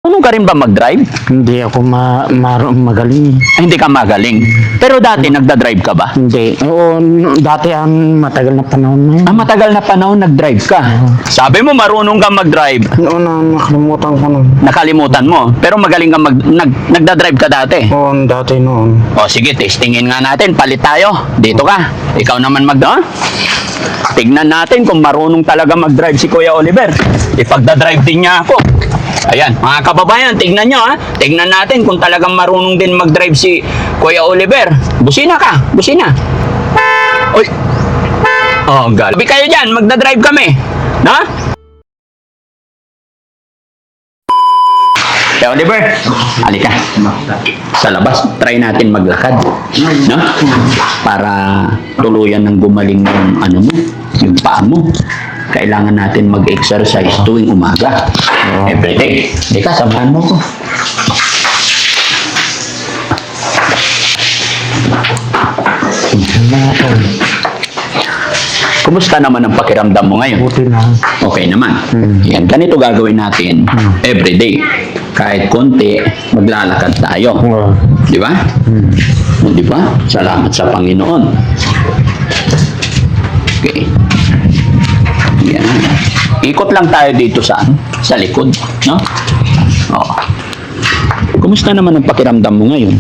Ano ka rin ba mag-drive? Hindi ako magaling. Ay, hindi ka magaling. Pero dati nagda-drive ka ba? Hindi. Oo, dati ang matagal na panahon na yun. Matagal na panahon nag-drive ka. Sabi mo marunong ka mag-drive. Noon na nakalimutan ko na. Nakalimutan mo. Pero magaling ka nagda-drive ka dati. Oo, dati noon. O sige, testingin nga natin. Palit tayo. Dito ka. Ikaw naman Tignan natin kung marunong talaga mag-drive si Kuya Oliver. Ipagda-drive din niya ako. Ayan, mga kababayan, tignan nyo ha. Tignan natin kung talagang marunong din mag-drive si Kuya Oliver. Busina ka, busina. Uy. Oh, gal. Sabi kayo dyan, magda-drive kami. Na? Kuya Oliver, halika. Sa labas, try natin maglakad. No? Para tuluyan ng gumaling yung yung paa mo. Kailangan natin mag-exercise tuwing umaga. Everyday. Ika, samahan mo ko. Kumusta naman ang pakiramdam mo ngayon? Buti na. Okay naman. Yan, ganito gagawin natin everyday. Kahit konti, maglalakad tayo. Di ba? Di ba? Salamat sa Panginoon. Okay. Yan. Ikot lang tayo dito sa likod, no? Oo. Kumusta naman ang pakiramdam mo ngayon?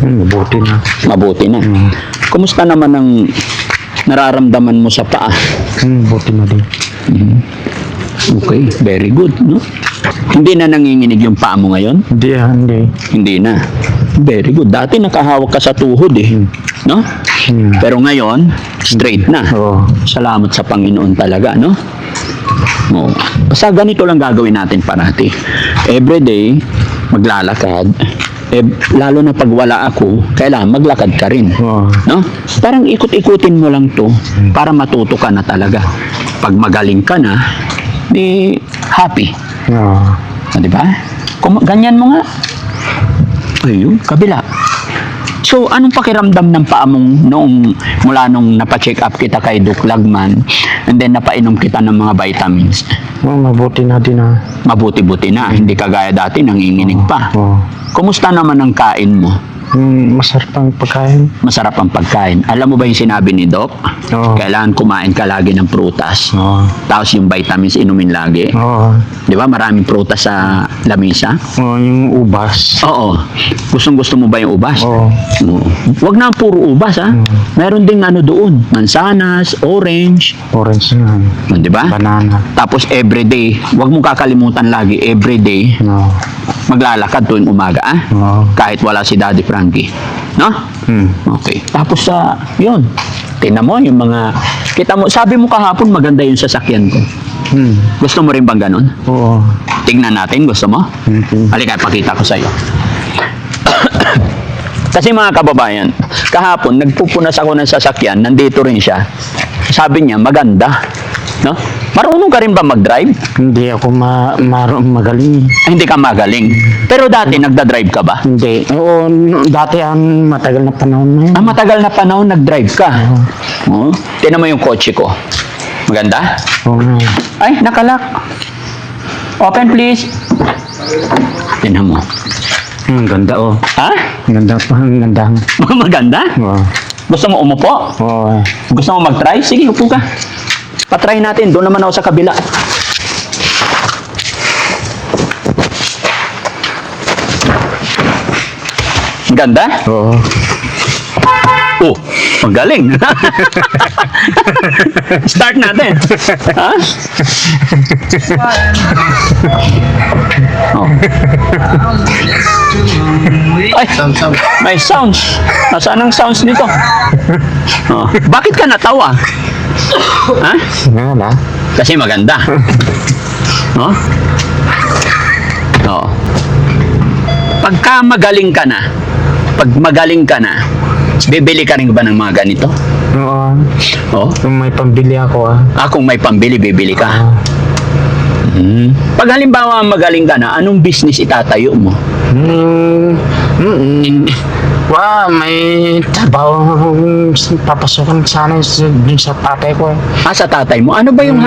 Mabuti na. Mabuti na. Kumusta naman ang nararamdaman mo sa paa? Buti na din. Okay, very good, no? Hindi na nanginginig yung paa mo ngayon? Hindi. Hindi na. Very good. Dati nakahawak ka sa tuhod no? Pero ngayon, straight na. Oo. Salamat sa Panginoon talaga, no? Oo. Basta ganito lang gagawin natin parati. Everyday, maglalakad. Lalo na pag wala ako, kailangan maglakad ka rin. No? Parang ikot-ikutin mo lang to para matuto ka na talaga. Pag magaling ka na, di happy. Di ba? Ganyan mo nga. Ayun, kabila. So, anong pakiramdam ng paa mong mula nung napacheck up kita kay Doc Lagman and then napainom kita ng mga vitamins? Mabuti na din na. Mabuti-buti na. Hindi kagaya dati, nanginginig pa. Kumusta naman ang kain mo? Masarap ang pagkain. Masarap ang pagkain. Alam mo ba yung sinabi ni Doc? Kailangan kumain ka lagi ng prutas. Tapos yung vitamins inumin lagi. Di ba? Maraming prutas sa lamisa. Yung ubas. Oo. Gustong-gusto mo ba yung ubas? Oo. Huwag na puro ubas, ha? Meron ding doon. Mansanas, orange. Orange na. Di ba? Banana. Tapos everyday, huwag mong kakalimutan lagi, everyday, maglalakad tuwing umaga, kahit wala si Daddy Frankie. No? Okay. Tapos yun. Tingnan mo yung mga, kita mo, sabi mo kahapon maganda yung sasakyan ko. Gusto mo rin bang ganun? Oo. Tingnan natin, gusto mo? Halika, pakita ko sa'yo. Kasi mga kababayan, kahapon, nagpupunas ako ng sasakyan, nandito rin siya. Sabi niya, maganda. No? Marunong ka rin ba mag-drive? Hindi ako magaling. Ay, hindi ka magaling. Pero dati, nagda-drive ka ba? Hindi. Oo, dati ang matagal na panahon na yun. Matagal na panahon, nag-drive ka. Tingnan mo yung kotse ko. Maganda? Oo. Ay, nakalak. Open, please. Tingnan mo. Ang ganda, Ha? Ang ganda pa, ang ganda. Maganda? Gusto mo umupo? Oo. Gusto mo mag-try? Sige, upo ka. Patry natin. Doon naman ako sa kabila. Ganda? Oo. Oh, magaling. Start natin. Ha? Oh. Ay, may sounds. Nasaan ang sounds nito? Oh. Bakit ka natawa? Ha? Wala. Kasi maganda. No? Oo. Pagka magaling ka na, bibili ka rin ba ng mga ganito? Oo. Oh? Kung may pambili ako, Kung may pambili, bibili ka. Pag halimbawa magaling ka na, anong business itatayo mo? May trabaho papasukan sana dun sa tatay ko eh. Sa tatay mo. Ano ba yung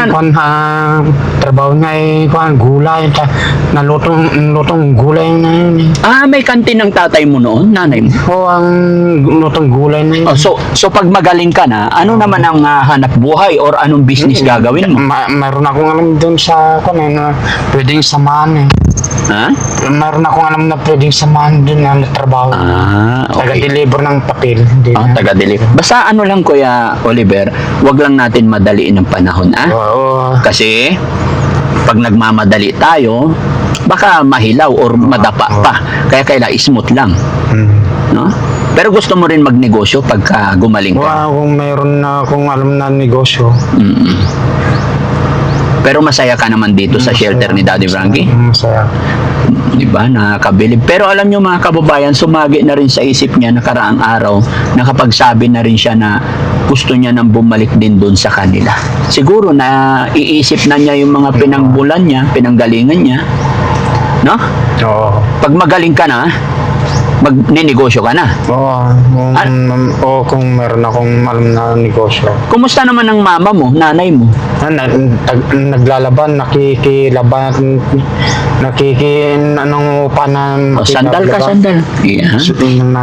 Trabaho niya gulay. Lutong gulay na yun eh. may kantin ng tatay mo noon, nanay mo? Ang lutong gulay na yun. So pag magaling ka na, ano naman ang hanap buhay or anong business gagawin mo? Mayroon akong alam dun sa na pwedeng samahan eh. Ha? Mayroon akong alam na pwedeng samahan dun na trabaho. Okay. Taga-deliver ng papel. Taga-deliver. Basta ano lang, Kuya Oliver, wag lang natin madaliin ng panahon, Oo. Kasi, pag nagmamadali tayo, baka mahilaw or madapa pa. Kaya kailangan smooth lang. No? Pero gusto mo rin magnegosyo pagka gumaling ka. Kung mayroon na akong alam na negosyo. Pero masaya ka naman dito sa shelter ni Daddy Frankie? Masaya. Diba? Nakakabilib. Pero alam nyo mga kababayan, sumagi na rin sa isip niya nakaraang araw, nakapagsabi na rin siya na gusto niya nang bumalik din doon sa kanila. Siguro na iisip na niya yung mga pinangbulan niya, pinanggalingan niya. No? Oo. Pag magaling ka na, magninegosyo ka na. Oo. Kung meron akong alam na negosyo. Kumusta naman ang mama mo, nanay mo? Naglalaban, nakikilaban, anong upa na Sandal ka, sandal. Yeah.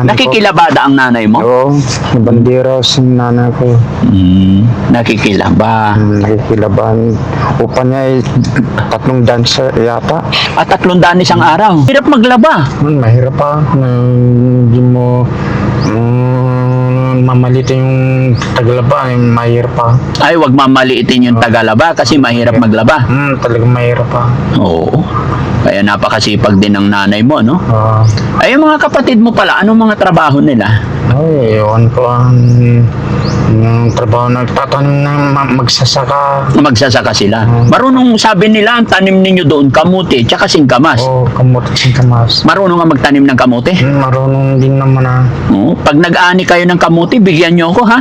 Nakikilabada ang nanay mo? Oo. Bandera sa nanay ko. Nakikilaba. Nakikilaban. Upa niya ay 3 dancer yata. 3 daan isang araw. Hirap maglaba. Mahirap pa. Hindi mo mamalitin yung taglaba. Mahirap pa. Ay, wag mamaliitin yung tagalaba kasi mahirap maglaba. Talagang mahirap pa. Oo. Kaya napakasipag din ng nanay mo, no? Oo. Ay, yung mga kapatid mo pala, anong mga trabaho nila? Ay, ewan ko yung trabaho nagtatanim na magsasaka. Magsasaka sila. Marunong, sabi nila, ang tanim ninyo doon, kamuti, tsaka singkamas. Oo, kamote singkamas. Marunong ka magtanim ng kamuti? Marunong din naman Oo. Pag nag-ani kayo ng kamuti, bigyan nyo ako, ha?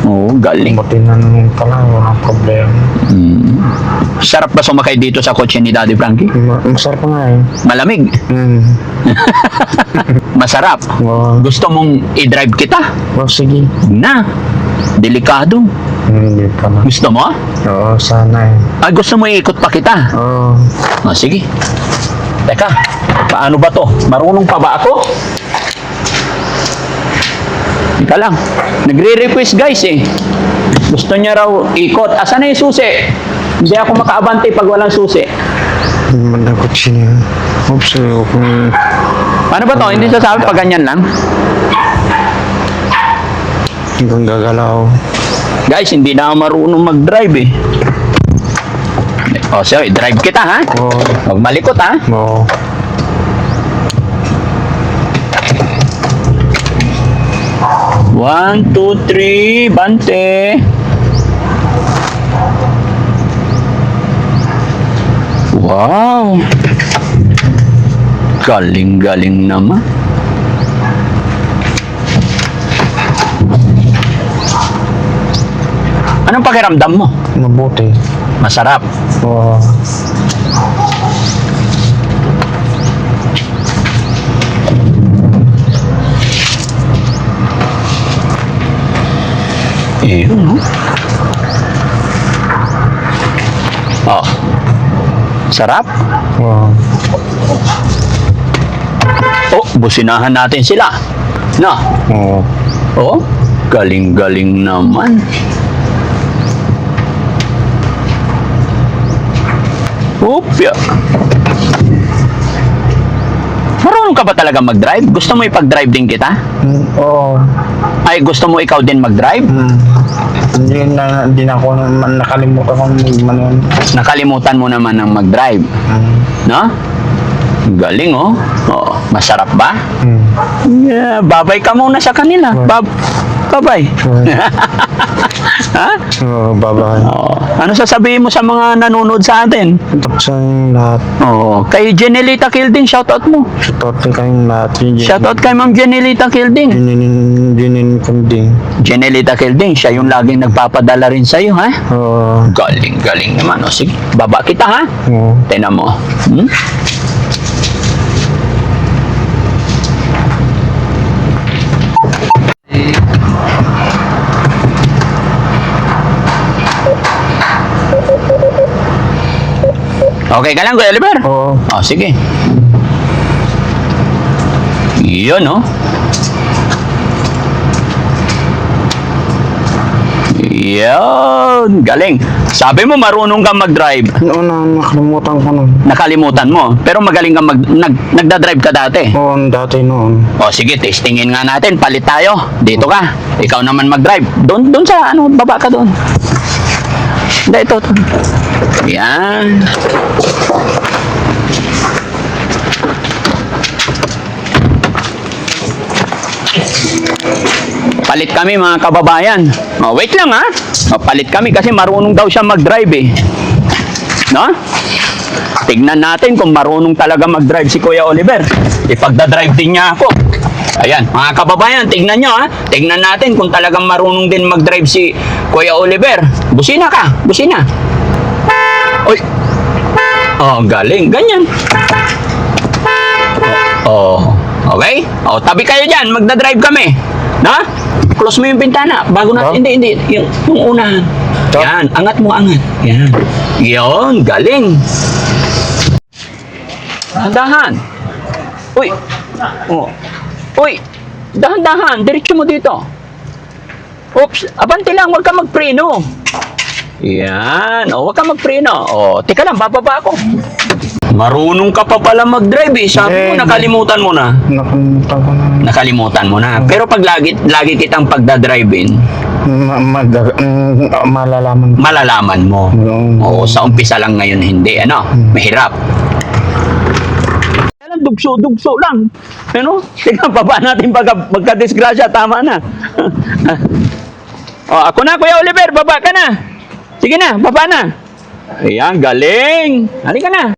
Oo, galing. Kamote na naman pala, walang problema. Sarap ba sumakay dito sa kotse ni Daddy Frankie? Masarap nga eh. Malamig. Masarap. Oo. Gusto mong i-drive kita? Sige. Na. Delikado. Hindi pa na. Gusto mo? Oo, sana eh. Gusto mo iikot pa kita? Oo. Sige. Teka, paano ba to? Marunong pa ba ako? Teka lang. Nagre-request guys eh. Gusto niya raw ikot. Asan na yung susi? Hindi ako makaabante pag walang susi. Manakot siya. Oops, Paano ba to? Hindi sasabi pag ganyan lang? hanggang gagalaw. Guys, hindi na ako marunong mag-drive eh. Sige, drive kita ha? Oo. Huwag malikot ha? Oo. One, two, three, bante. Wow. Galing-galing naman. Anong pakiramdam mo? Mabuti. Masarap. Oo. No? Sarap. Oo. Businahan natin sila. Na? Oo. Galing-galing naman. Upya. Marunong ka ba talaga mag-drive? Gusto mo ipag-drive din kita? Oo. Ay, gusto mo ikaw din mag-drive? Hindi na ako nakalimutan kung manon. Nakalimutan mo naman ng mag-drive. No? Galing oh. Masarap ba? Yeah, babay ka muna sa kanila. Babay. Ha? Oo, bye-bye. Ano sasabihin mo sa mga nanonood sa atin? Sa yung lahat. Kay Jenelita Kilding, shoutout mo. Shoutout kayong lahat. Shoutout kay Ma'am Jenelita Kilding. Dinin kunding. Jenelita Kilding, siya yung laging nagpapadala rin sa'yo, ha? Oo. Galing naman. Sige, baba kita, ha? Oo. Tingnan mo. Okay ka lang, Kuya Oliver? Oo. Oh, sige. Yun, no? Yun, galing. Sabi mo marunong kang mag-drive. Noon na nakalimutan ko nun. Nakalimutan mo. Pero magaling kang nagda-drive ka dati. Oo, dati noon. O sige, testingin nga natin. Palit tayo. Dito ka. Ikaw naman mag-drive. Doon sa ano, baba ka doon. Hindi, ito. Yan. Palit kami mga kababayan. O, wait lang ha. O, palit kami kasi marunong daw siya mag-drive eh. No? Tignan natin kung marunong talaga mag-drive si Kuya Oliver. Ipagdadrive din niya ako. Ayan, mga kababayan, tignan nyo ha. Tignan natin kung talagang marunong din mag-drive si Kuya Oliver. Busina ka, busina. Oy. Oh, galing. Ganyan. Oh, okay? Oh, tabi kayo dyan. Magdadrive kami. Na? Close mo yung bintana. Bago natin. Hindi. Yung unahan. Yan. Angat mo, angat. Yan. Yun. Galing. Dahan-dahan. Uy. Oh. Uy. Dahan-dahan. Diretso mo dito. Oops. Abante lang. Huwag ka magpreno. Yan. O, huwag ka magpreno. O, teka lang. Bababa ako. Marunong ka pa pala mag-drive eh. Sabi mo, nakalimutan mo na. Nakalimutan ko na. Nakalimutan mo na. Pero pag lagi kitang pagdadrive-in, Malalaman. malalaman mo. Oo, sa umpisa lang ngayon hindi. Ano? Mahirap. Kailan dugso lang. Ano? Tingnan, baba natin pagka-disgrasya. Tama na. O, ako na, Kuya Oliver. Baba ka na. Sige na, baba na. Ayan, galing. Halika na.